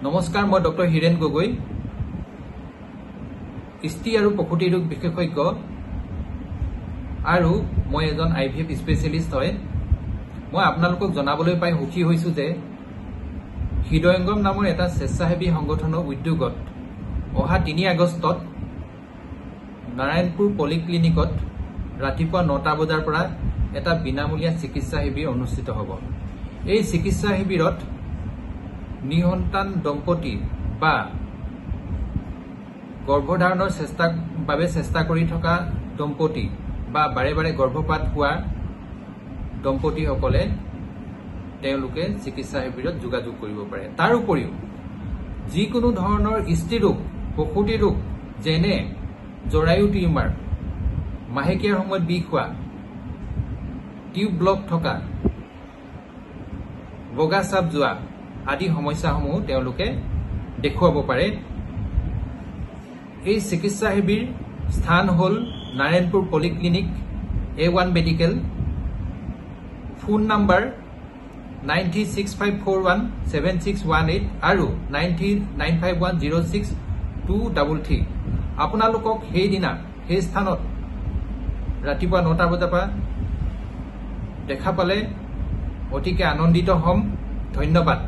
নমস্কাৰ, মই ডক্টৰ হিৰেন গগৈ, স্ত্ৰী আৰু প্ৰসূতি ৰোগ বিশেষজ্ঞ আৰু মই এজন IVF স্পেচিয়েলিষ্ট হয়। মই আপোনালোকক জনাবলৈ পাই সুখী হৈছো যে হৃদয়ংগম নামৰ এটা স্বেচ্ছাসেৱী সংগঠনৰ উদ্যোগত অহা 3 আগষ্টত নাৰায়ণপুৰ পলিক্লিনিকত ৰাতিপুৱা 9টা বজাৰ পৰা এটা বিনামূলীয়া চিকিৎসা শিবিৰ অনুষ্ঠিত হ'ব। এই চিকিৎসা শিবিৰত নিসন্তান দম্পতি বা গৰ্ভধাৰণৰ চেষ্টা কৰি থকা দম্পতি বা বাৰে বাৰে গৰ্ভপাত হোৱা দম্পতিসকলে তেওঁলোকে চিকিৎসা শিবিৰত যোগাযোগ কৰিব পাৰে। তাৰ উপৰিও যিকোনো ধৰণৰ স্ত্ৰী ৰোগ, প্ৰসূতি ৰোগ যেনে জৰায়ু টিউমাৰ, মাহেকীয়াৰ সময়ত বিষ হোৱা, টিউব ব্লক থকা, বগা চাপ যোৱা আদি সমস্যাসমূহ তেওঁলোকে দেখুৱাব পাৰে। এই চিকিৎসা শিবিৰ স্থান হ'ল Narayanpur polyclinic, A1 medical. Phone number 9365417618 আৰু 9951062333। আপোনালোকক সেইদিনা সেই স্থানত ৰাতিপুৱা 9টা বজাৰ পৰা দেখা পালে অতিকে আনন্দিত হ'ম। ধন্যবাদ।